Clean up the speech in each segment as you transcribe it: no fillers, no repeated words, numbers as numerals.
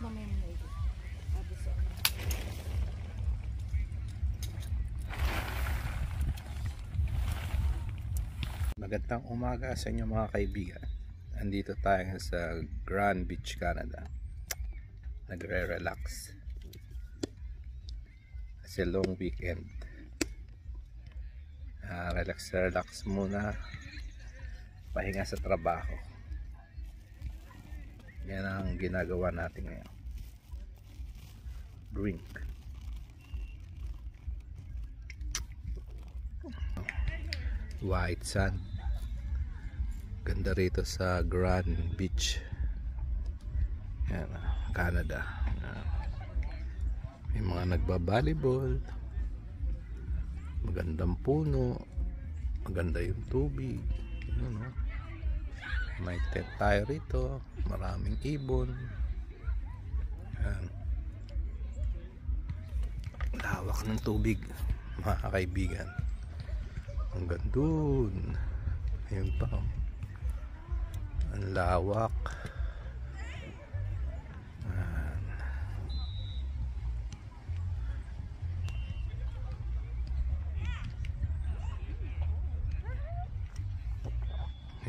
Magandang umaga sa inyo mga kaibigan. Andito tayo sa Grand Beach, Canada. Nagre-relax kasi long weekend. Relax muna, pahinga sa trabaho. Yan ang ginagawa natin ngayon. Drink. White sand. Ganda rito sa Grand Beach. Yan, Canada. May mga nagbabalibol. Magandang puno. Maganda yung tubig. Yan, may tent tayo rito. Maraming ibon. Yan. Lawak ng tubig, mga kaibigan. Hanggang dun. Ayun pa. Ang lawak.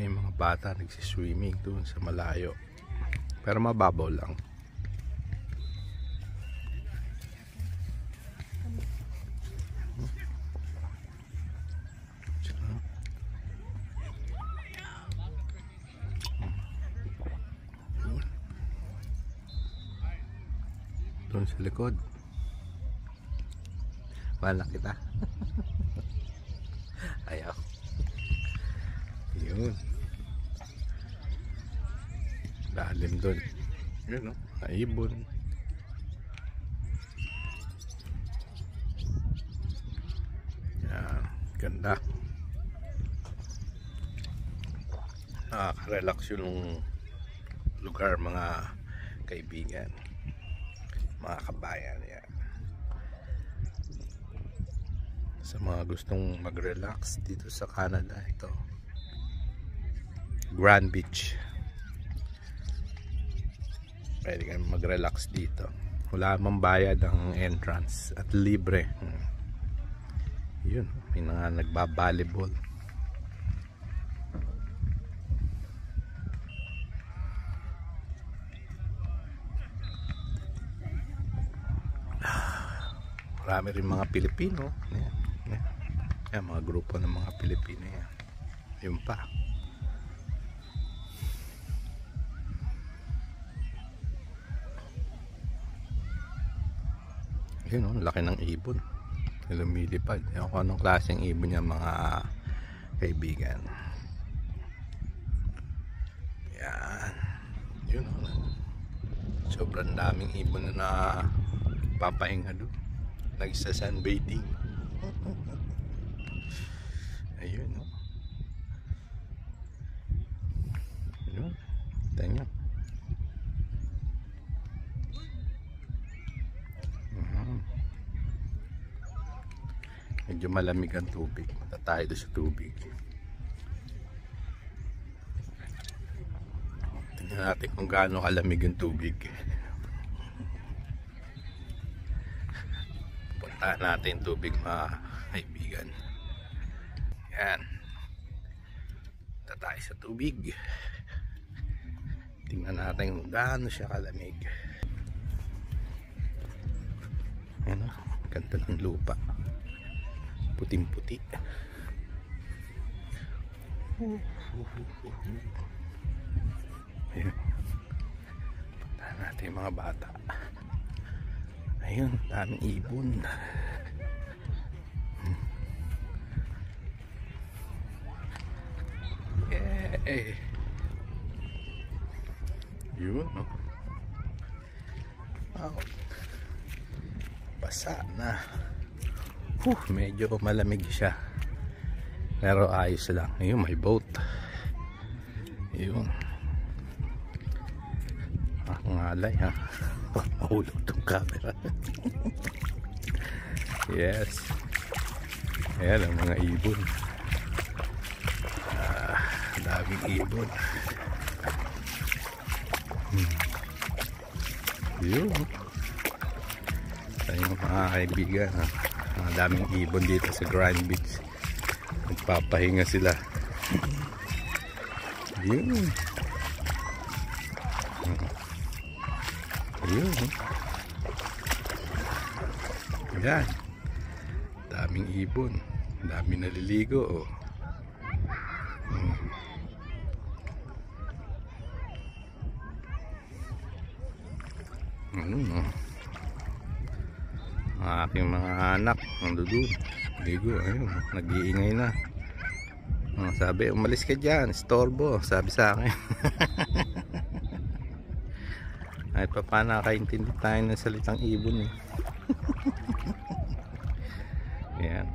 May mga bata nagsiswimming doon sa malayo, pero mababaw lang. Doon sa likod. Wala kita. Ayaw. Yun. Lalim doon. Yun, no? Naibon. Yan. Ganda. Nakaka-relax yung lugar, mga kaibigan, mga kabayan. Yan. Sa mga gustong mag-relax dito sa Canada, ito Grand Beach. Pwede kang mag-relax dito. Wala mang bayad ang entrance at libre. Yun, may mga nagbabalibol. Marami rin mga Pilipino. Yan, mga grupo ng mga Pilipino yan. Yun pa. Yun, oh, laki ng ibon. Lumilipad. Ewan ko anong klaseng ibon niya, mga kaibigan. Yan. Yun, oh. Sobrang daming ibon na papahinga doon. Nagsa-sunbathing. Ayun, no? Ayun. Tingnan. Medyo malamig ang tubig. Punta tayo doon sa tubig. Tingnan natin kung gaano kalamig yung tubig. Puntahan natin tubig, mga kaibigan. Yan. Punta tayo sa tubig. Tingnan natin kung gaano siya kalamig. Yan, ganda ng lupa. Puting-puti. Ayun. Puntahan natin yung mga bata. Ayun, daming ibon. Yay! Yun, no? Wow. Basa na. Medyo malamig siya. Pero ayos lang. Ayun, may boat. Ayun. Ngalay, ha? Mahulog tong camera. Yes. Ayan ang mga ibon. Daming ibon. Yun. Tayo mga kaibigan, ha? Ang daming ibon dito sa Grand Beach. Nagpapahinga sila. Yun. Yun. Yan. Daming ibon. Daming naliligo. Oh. Ang aking mga anak nandoon. Ligo. Ayun. Nag-iingay na. Sabi, umalis ka dyan, istorbo, sabi sa akin. Kahit pa paano nakaintindi tayo ng salitang ibon eh. Yan.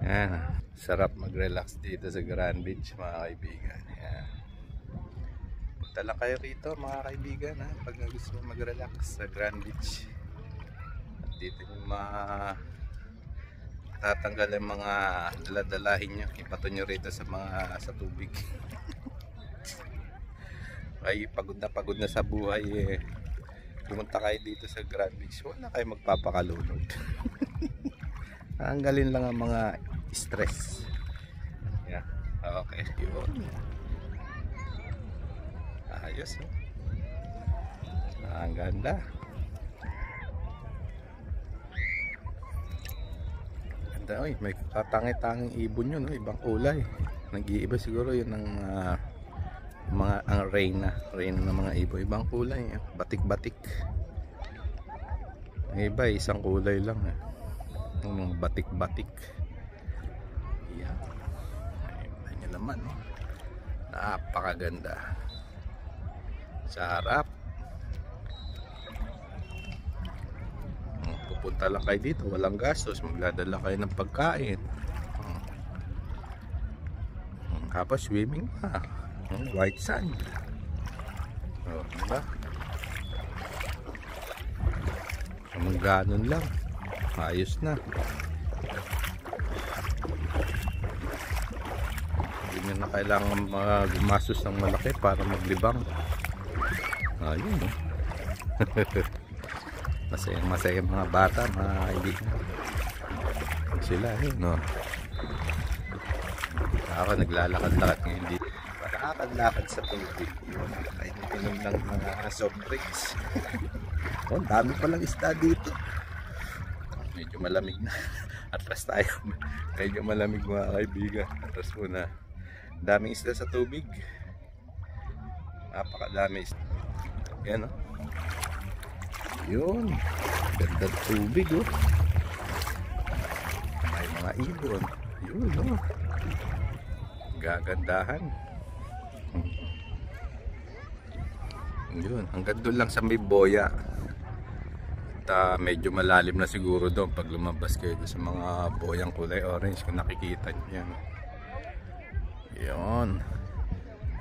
Yan. Sarap mag-relax dito sa Grand Beach mga kaibigan. Yan. Punta lang kayo rito mga kaibigan, ha, pag gusto mo mag-relax sa Grand Beach. At dito yung tatanggal ang mga daladalahin nyo, ipato nyo rito sa tubig. Ay pagod na sa buhay eh. Pumunta kayo dito sa Grand Beach, wala kayo magpapakalunod. Tanggalin lang ang mga stress. Yeah. Okay, yun. Ayos, oh. Ang ganda. Oy, may katangi-tanging ibon yun, no? Ibang kulay. Nag-iiba siguro yun ng ang reyna ng mga ibon. Ibang kulay, batik-batik. Ang iba isang kulay lang, yung batik-batik. Yan. Ayun nyo naman, no? Napakaganda. Sa harap. Pupunta lang kayo dito, walang gastos, magdadala kayo ng pagkain. Tapos swimming pa, white sand. Diba? Ganun lang, ayos na. Hindi nyo na kailangan gumastos ng malaki para maglibang. Ayun, no? Masaya mga bata, mga kaibigan. Sila no. Ako naglalakad-lakad ngayon dito. Lakad-lakad sa tubig. Kahit inom lang mga soft drinks. Oh, dami palang isda dito. Medyo malamig na. Atras tayo. Medyo malamig mga kaibigan. Atras muna. Daming isda sa tubig. Napakadami isda. Yan, oh. Yun, ganda tubig, oh. May mga ibon. Yun, oh. Gagandahan. Yun, hanggang doon lang sa may boya. At medyo malalim na siguro doon pag lumabas kayo sa mga boyang kulay orange kung nakikita nyo yan. Yun.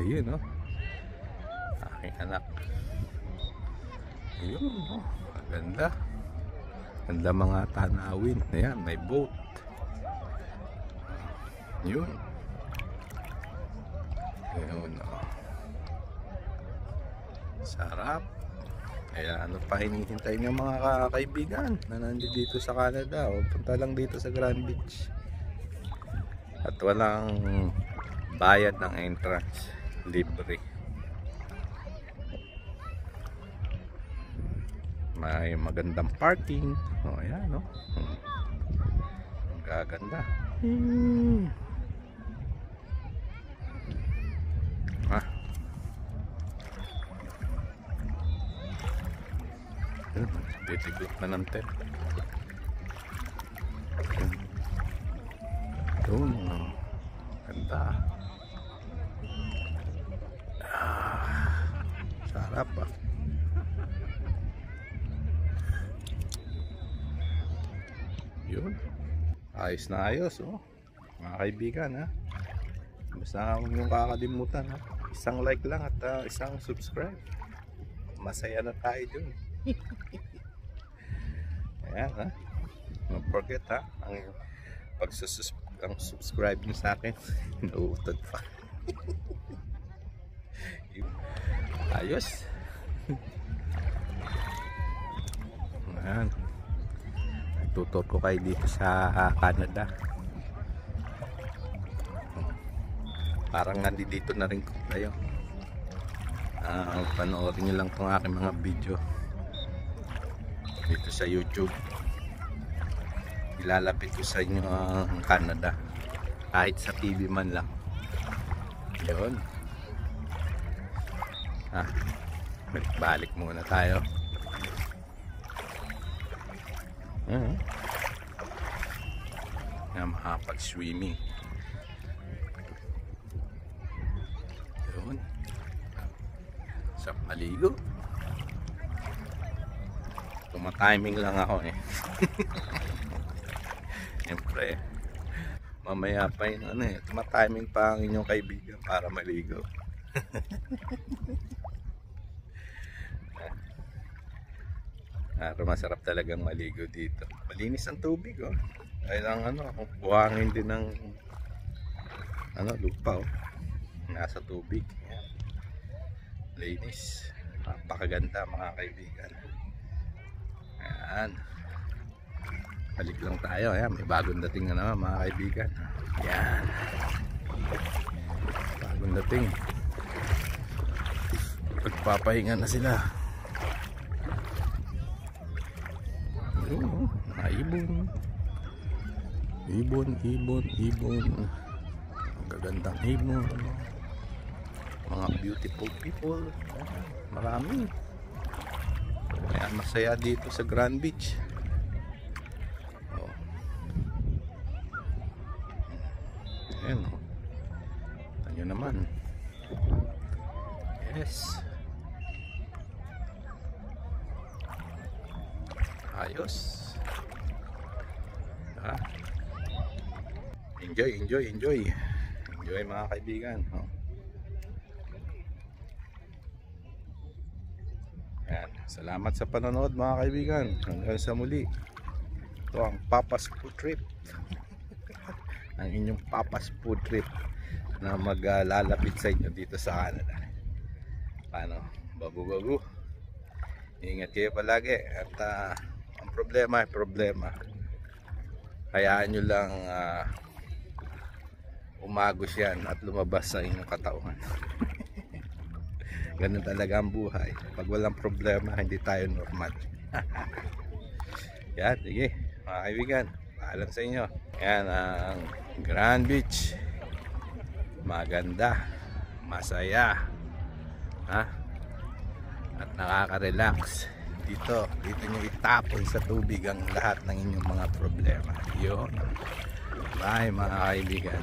Ayun, oh. Aking anak. Ayun, oh. Ganda. Ganda mga tanawin. Ayan, may boat. Yun. Ayun, oh. Sarap. Kaya ano pa hinihintay ng mga kaibigan na nandito dito sa Canada, o punta lang dito sa Grand Beach. At walang bayad ng entrance. Libre. May magandang parking. Oh, ayan, no? Ang gaganda. Titigot na ng tent. Doon, ganda. Sarap, ah. Yun, ayos na ayos, oh. Mga kaibigan, ha, basta huwag niyong kakalimutan, ha, isang like lang at isang subscribe. Masaya na tayo dun. Ayan, ha, don't forget, ha, ang subscribe niyo sa akin. Nauutod pa. Ayos. Ayan. Tutor ko kayo dito sa Canada. Parang nandito na rin kayo. Panoorin nyo lang itong aking mga video dito sa YouTube. Ilalapit ko sa inyo ang Canada kahit sa TV man lang. Yun. Balik muna tayo. Makapag-swimming. Yun. Sa maligo. Tumatiming lang ako eh. Siyempre, mamaya pa yun tumatiming pa ang inyong kaibigan para maligo. Pero masarap talagang maligo dito. Malinis ang tubig Dahil ang buhangin din ng lupa nasa tubig. Ayan. Linis. Napakaganda mga kaibigan. Ayan. Balik lang tayo. Ayan, may bagong dating na naman mga kaibigan. Ayan. Bagong dating. Pagpapahinga na sila. Mga ibon. Ibon. Ang gagandang ibon. Mga beautiful people. Marami. Kaya masaya dito sa Grand Beach. Ayan Tanyo naman. Yes. Ayos. Enjoy mga kaibigan. Ayan. Salamat sa panonood mga kaibigan. Hanggang sa muli. Ito ang Papa's Food Trip. Ang inyong Papa's Food Trip na maglalapit sa inyo dito sa Canada. Paano? Babu. Ingat kayo palagi. At ang problema ay problema. Hayaan nyo lang umagos yan at lumabas sa inyong katawan. Ganun talaga ang buhay. Pag walang problema, hindi tayo normal. Yan, sige mga kaibigan, paalam sa inyo. Yan ang Grand Beach. Maganda, masaya, at nakaka-relax. Dito nyo itapon sa tubig ang lahat ng inyong mga problema. Yun. Bye mga kaibigan.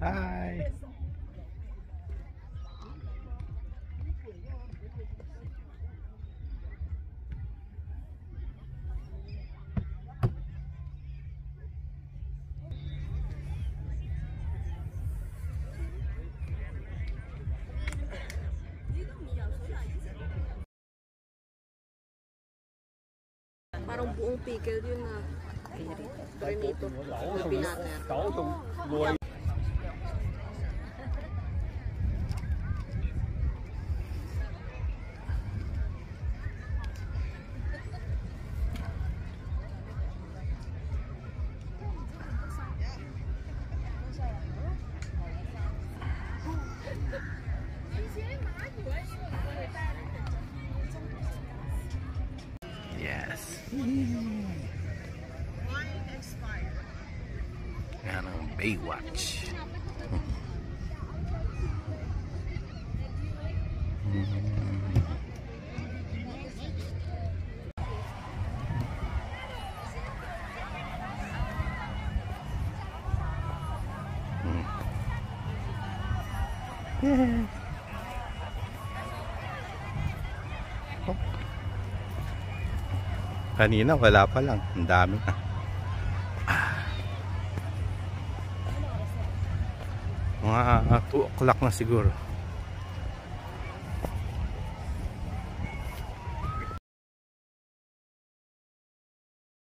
Hi. Parang buong pickle yun na. Prinito. Na binater. Yes. Yan ang Baywatch. Kanina wala pa lang. Ang dami na. Mga 2 o'clock na siguro.